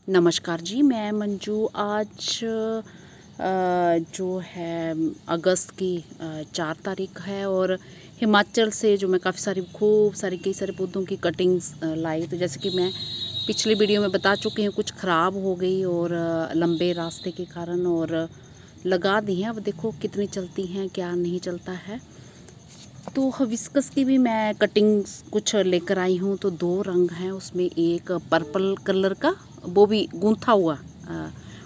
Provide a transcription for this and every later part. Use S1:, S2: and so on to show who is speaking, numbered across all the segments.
S1: नमस्कार जी, मैं मंजू। आज जो है अगस्त की 4 तारीख है और हिमाचल से जो मैं खूब सारी कई सारे पौधों की कटिंग्स लाई। तो जैसे कि मैं पिछली वीडियो में बता चुकी हूँ, कुछ ख़राब हो गई और लंबे रास्ते के कारण और लगा दी हैं। अब देखो कितनी चलती हैं, क्या नहीं चलता है। तो हिबिस्कस की भी मैं कटिंग्स कुछ लेकर आई हूँ। तो 2 रंग हैं उसमें, एक पर्पल कलर का, वो भी गूंथा हुआ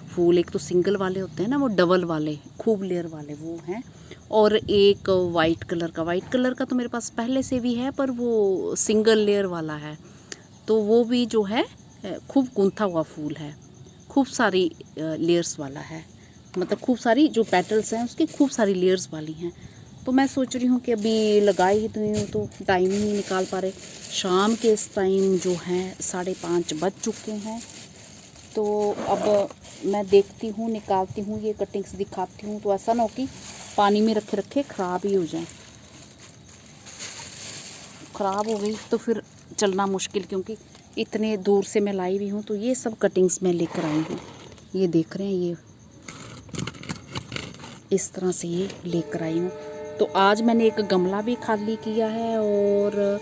S1: फूल। एक तो सिंगल वाले होते हैं ना, वो डबल वाले खूब लेयर वाले वो हैं। और एक वाइट कलर का तो मेरे पास पहले से भी है, पर वो सिंगल लेयर वाला है। तो वो भी जो है खूब गूंथा हुआ फूल है, खूब सारी लेयर्स वाला है। मतलब खूब सारी जो पेटल्स हैं उसकी खूब सारी लेयर्स वाली हैं। तो मैं सोच रही हूँ कि अभी लगाई ही तो टाइम ही नहीं निकाल पा रहे। शाम के इस टाइम जो है 5:30 बज चुके हैं। तो अब मैं देखती हूँ, निकालती हूँ, ये कटिंग्स दिखाती हूँ। तो ऐसा ना हो कि पानी में रखे रखे ख़राब ही हो जाए। ख़राब हो गई तो फिर चलना मुश्किल, क्योंकि इतने दूर से मैं लाई हुई हूँ। तो ये सब कटिंग्स मैं लेकर आई हूँ। ये देख रहे हैं, ये इस तरह से ये लेकर आई हूँ। तो आज मैंने एक गमला भी खाली किया है और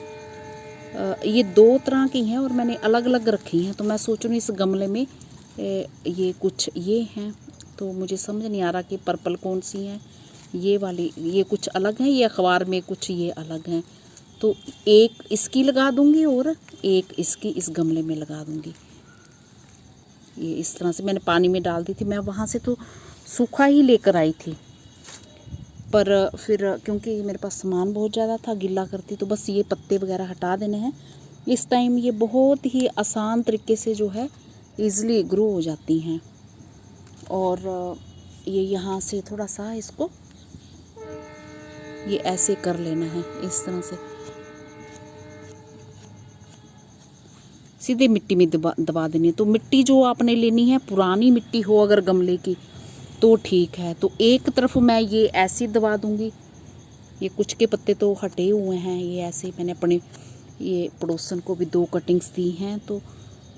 S1: ये 2 तरह की हैं और मैंने अलग अलग रखी हैं। तो मैं सोच रही हूँ इस गमले में ये कुछ ये हैं। तो मुझे समझ नहीं आ रहा कि पर्पल कौन सी है, ये वाली ये कुछ अलग हैं, ये अखबार में कुछ ये अलग हैं। तो एक इसकी लगा दूँगी और एक इसकी इस गमले में लगा दूँगी। ये इस तरह से मैंने पानी में डाल दी थी। मैं वहाँ से तो सूखा ही लेकर आई थी, पर फिर क्योंकि मेरे पास सामान बहुत ज़्यादा था, गिल्ला करती तो बस ये पत्ते वगैरह हटा देने हैं। इस टाइम ये बहुत ही आसान तरीके से जो है ईज़िली ग्रो हो जाती हैं। और ये यहाँ से थोड़ा सा इसको ये ऐसे कर लेना है, इस तरह से सीधे मिट्टी में दबा देनी है। तो मिट्टी जो आपने लेनी है, पुरानी मिट्टी हो अगर गमले की तो ठीक है। तो एक तरफ मैं ये ऐसे दबा दूँगी। ये कुछ के पत्ते तो हटे हुए हैं, ये ऐसे मैंने अपने ये पड़ोसन को भी 2 कटिंग्स दी हैं। तो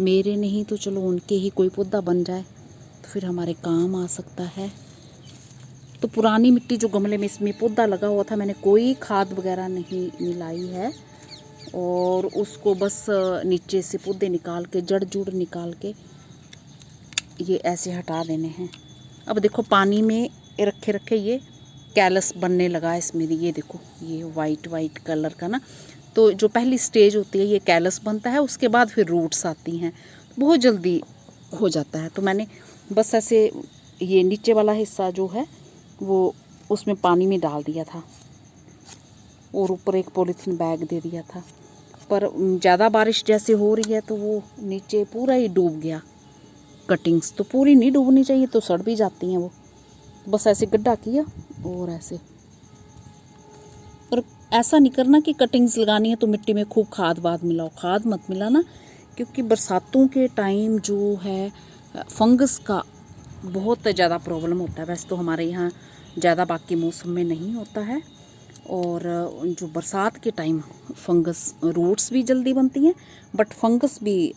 S1: मेरे नहीं तो चलो उनके ही कोई पौधा बन जाए तो फिर हमारे काम आ सकता है। तो पुरानी मिट्टी जो गमले में इसमें पौधा लगा हुआ था, मैंने कोई खाद वगैरह नहीं मिलाई है और उसको बस नीचे से पौधे निकाल के, जड़ जुड़ निकाल के ये ऐसे हटा देने हैं। अब देखो पानी में रखे रखे ये कैलस बनने लगा इसमें। ये देखो, ये वाइट कलर का ना, तो जो पहली स्टेज होती है ये कैलस बनता है, उसके बाद फिर रूट्स आती हैं। बहुत जल्दी हो जाता है। तो मैंने बस ऐसे ये नीचे वाला हिस्सा जो है वो उसमें पानी में डाल दिया था और ऊपर एक पॉलीथीन बैग दे दिया था। पर ज़्यादा बारिश जैसे हो रही है तो वो नीचे पूरा ही डूब गया। कटिंग्स तो पूरी नहीं डूबनी चाहिए, तो सड़ भी जाती हैं वो। बस ऐसे गड्ढा किया और ऐसे। पर ऐसा नहीं करना कि कटिंग्स लगानी है तो मिट्टी में खूब खाद वाद मिलाओ। खाद मत मिलाना, क्योंकि बरसातों के टाइम जो है फंगस का बहुत ज़्यादा प्रॉब्लम होता है। वैसे तो हमारे यहाँ ज़्यादा बाकी मौसम में नहीं होता है। और जो बरसात के टाइम फंगस, रूट्स भी जल्दी बनती हैं बट फंगस भी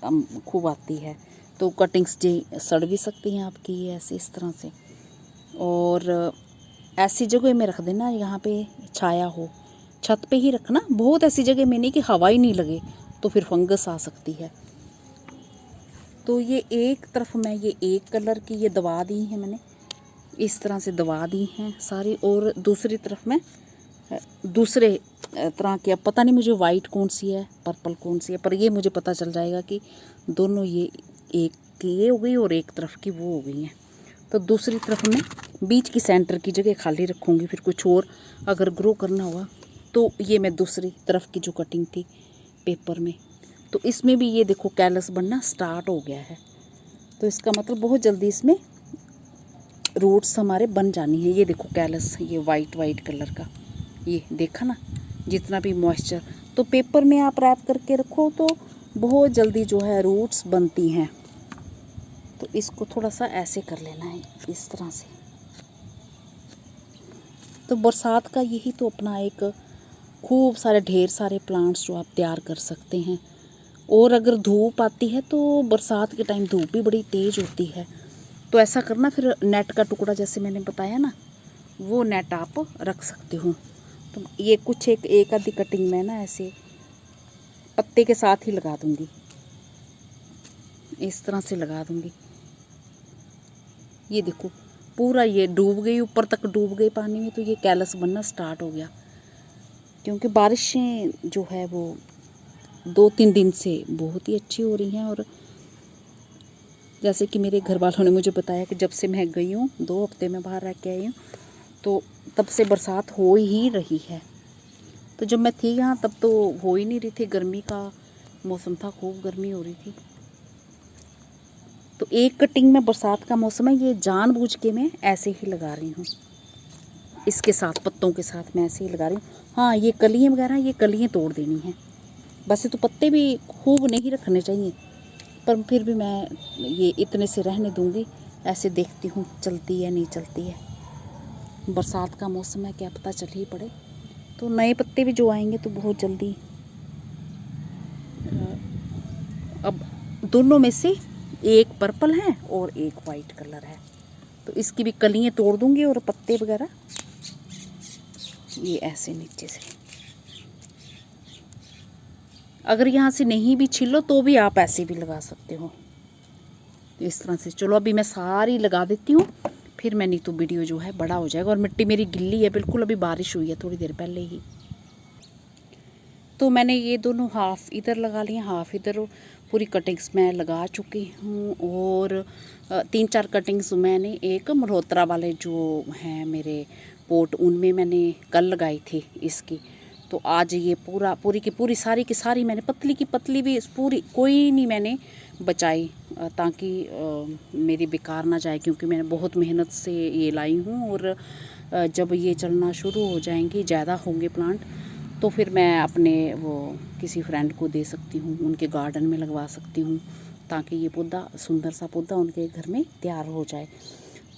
S1: खूब आती है। तो कटिंग्स जी सड़ भी सकती हैं आपकी ऐसे इस तरह से। और ऐसी जगह में रख देना यहाँ पे छाया हो, छत पे ही रखना। बहुत ऐसी जगह में नहीं कि हवा ही नहीं लगे, तो फिर फंगस आ सकती है। तो ये एक तरफ मैं ये एक कलर की ये दबा दी है मैंने, इस तरह से दबा दी हैं सारी। और दूसरी तरफ मैं दूसरे तरह की, अब पता नहीं मुझे वाइट कौन सी है पर्पल कौन सी है, पर ये मुझे पता चल जाएगा कि दोनों ये एक की ये हो गई और एक तरफ की वो हो गई हैं। तो दूसरी तरफ मैं बीच की सेंटर की जगह खाली रखूँगी। फिर कुछ और अगर ग्रो करना हुआ तो ये मैं दूसरी तरफ की जो कटिंग थी पेपर में, तो इसमें भी ये देखो कैलस बनना स्टार्ट हो गया है। तो इसका मतलब बहुत जल्दी इसमें रूट्स हमारे बन जानी है। ये देखो कैलस, ये वाइट कलर का, ये देखा ना, जितना भी मॉइस्चर। तो पेपर में आप रैप करके रखो तो बहुत जल्दी जो है रूट्स बनती हैं। तो इसको थोड़ा सा ऐसे कर लेना है, इस तरह से। तो बरसात का यही तो अपना एक खूब सारे ढेर सारे प्लांट्स जो आप तैयार कर सकते हैं। और अगर धूप आती है तो बरसात के टाइम धूप भी बड़ी तेज़ होती है, तो ऐसा करना फिर नेट का टुकड़ा जैसे मैंने बताया ना, वो नेट आप रख सकते हो। तो ये कुछ एक आधी कटिंग मैं ना ऐसे पत्ते के साथ ही लगा दूंगी, इस तरह से लगा दूंगी। ये देखो पूरा ये डूब गई, ऊपर तक डूब गई पानी में, तो ये कैलस बनना स्टार्ट हो गया, क्योंकि बारिशें जो है वो 2-3 दिन से बहुत ही अच्छी हो रही हैं। और जैसे कि मेरे घर वालों ने मुझे बताया कि जब से मैं गई हूँ, 2 हफ्ते में बाहर रह के आई हूँ, तो तब से बरसात हो ही रही है। तो जब मैं थी यहाँ तब तो हो ही नहीं रही थी, गर्मी का मौसम था, खूब गर्मी हो रही थी। तो एक कटिंग में बरसात का मौसम है, ये जानबूझ के मैं ऐसे ही लगा रही हूँ, इसके साथ पत्तों के साथ मैं ऐसे ही लगा रही हूँ। हाँ, ये कलियाँ वगैरह, ये कलियाँ तोड़ देनी हैं। वैसे तो पत्ते भी खूब नहीं रखने चाहिए, पर फिर भी मैं ये इतने से रहने दूँगी। ऐसे देखती हूँ चलती है नहीं चलती है, बरसात का मौसम है, क्या पता चल ही पड़े। तो नए पत्ते भी जो आएंगे तो बहुत जल्दी। अब दोनों में से एक पर्पल है और एक वाइट कलर है, तो इसकी भी कलियाँ तोड़ दूँगी और पत्ते वगैरह ये ऐसे नीचे से। अगर यहाँ से नहीं भी छिलो तो भी आप ऐसे भी लगा सकते हो, इस तरह से। चलो अभी मैं सारी लगा देती हूँ, फिर मैं नहीं तो वीडियो जो है बड़ा हो जाएगा। और मिट्टी मेरी गिल्ली है बिल्कुल, अभी बारिश हुई है थोड़ी देर पहले ही। तो मैंने ये दोनों हाफ इधर लगा लिए, हाफ इधर, पूरी कटिंग्स मैं लगा चुकी हूँ। और 3-4 कटिंग्स मैंने एक मल्होत्रा वाले जो हैं मेरे पोट, उनमें मैंने कल लगाई थी इसकी। तो आज ये पूरी की पूरी सारी की सारी मैंने पतली की पतली भी पूरी कोई नहीं मैंने बचाई, ताकि मेरी बेकार ना जाए, क्योंकि मैंने बहुत मेहनत से ये लाई हूँ। और जब ये चलना शुरू हो जाएंगी, ज़्यादा होंगे प्लांट, तो फिर मैं अपने वो किसी फ्रेंड को दे सकती हूँ, उनके गार्डन में लगवा सकती हूँ, ताकि ये पौधा, सुंदर सा पौधा उनके घर में तैयार हो जाए।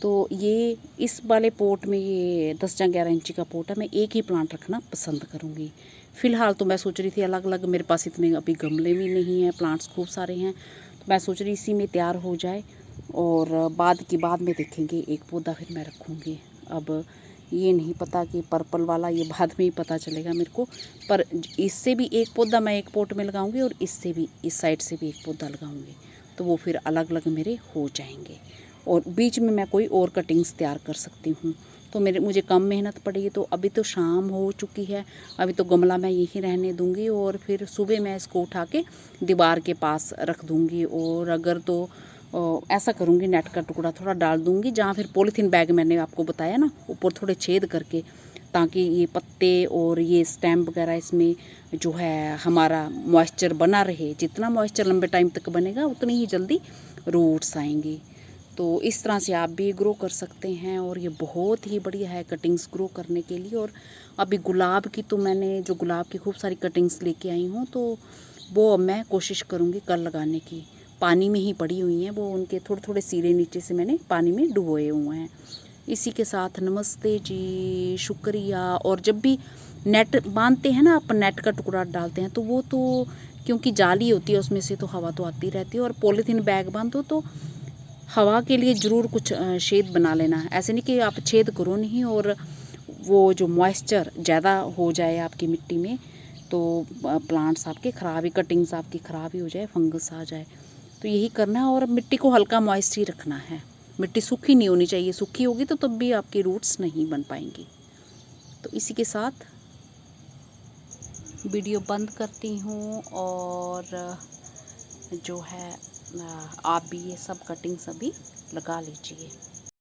S1: तो ये इस वाले पोट में, ये 10 या 11 इंची का पोट है, मैं एक ही प्लांट रखना पसंद करूँगी। फ़िलहाल तो मैं सोच रही थी अलग अलग, मेरे पास इतने अभी गमले भी नहीं हैं, प्लांट्स खूब सारे हैं, तो मैं सोच रही इसी में तैयार हो जाए, और बाद में देखेंगे एक पौधा फिर मैं रखूँगी। अब ये नहीं पता कि पर्पल वाला, ये बाद में ही पता चलेगा मेरे को, पर इससे भी एक पौधा मैं एक पोट में लगाऊंगी, और इससे भी, इस साइड से भी एक पौधा लगाऊंगी, तो वो फिर अलग अलग मेरे हो जाएंगे। और बीच में मैं कोई और कटिंग्स तैयार कर सकती हूँ, तो मुझे कम मेहनत पड़ेगी। तो अभी तो शाम हो चुकी है, अभी तो गमला मैं यहीं रहने दूँगी, और फिर सुबह मैं इसको उठा के दीवार के पास रख दूँगी। और अगर तो ऐसा करूँगी, नेट का टुकड़ा थोड़ा डाल दूँगी, जहाँ फिर पॉलीथीन बैग मैंने आपको बताया ना, ऊपर थोड़े छेद करके, ताकि ये पत्ते और ये स्टेम वगैरह इसमें जो है हमारा मॉइस्चर बना रहे। जितना मॉइस्चर लंबे टाइम तक बनेगा, उतनी ही जल्दी रूट्स आएंगी। तो इस तरह से आप भी ग्रो कर सकते हैं, और ये बहुत ही बढ़िया है कटिंग्स ग्रो करने के लिए। और अभी गुलाब की, तो मैंने जो गुलाब की खूब सारी कटिंग्स लेके आई हूँ, तो वो मैं कोशिश करूँगी कल लगाने की। पानी में ही पड़ी हुई हैं वो, उनके थोड़े थोड़े सिरे नीचे से मैंने पानी में डुबोए हुए हैं। इसी के साथ नमस्ते जी, शुक्रिया। और जब भी नेट बांधते हैं ना, आप नेट का टुकड़ा डालते हैं, तो वो तो क्योंकि जाली होती है उसमें से, तो हवा तो आती रहती है। और पॉलीथीन बैग बांधो तो हवा के लिए ज़रूर कुछ छेद बना लेना, ऐसे नहीं कि आप छेद करो नहीं, और वो जो मॉइस्चर ज़्यादा हो जाए आपकी मिट्टी में, तो प्लांट्स आपके ख़राब ही, कटिंग्स आपकी ख़राब ही हो जाए, फंगस आ जाए। तो यही करना है। और मिट्टी को हल्का मॉइस्ट ही रखना है, मिट्टी सूखी नहीं होनी चाहिए, सूखी होगी तो तब भी आपकी रूट्स नहीं बन पाएंगी। तो इसी के साथ वीडियो बंद करती हूँ, और जो है आप भी ये सब कटिंग्स अभी लगा लीजिए।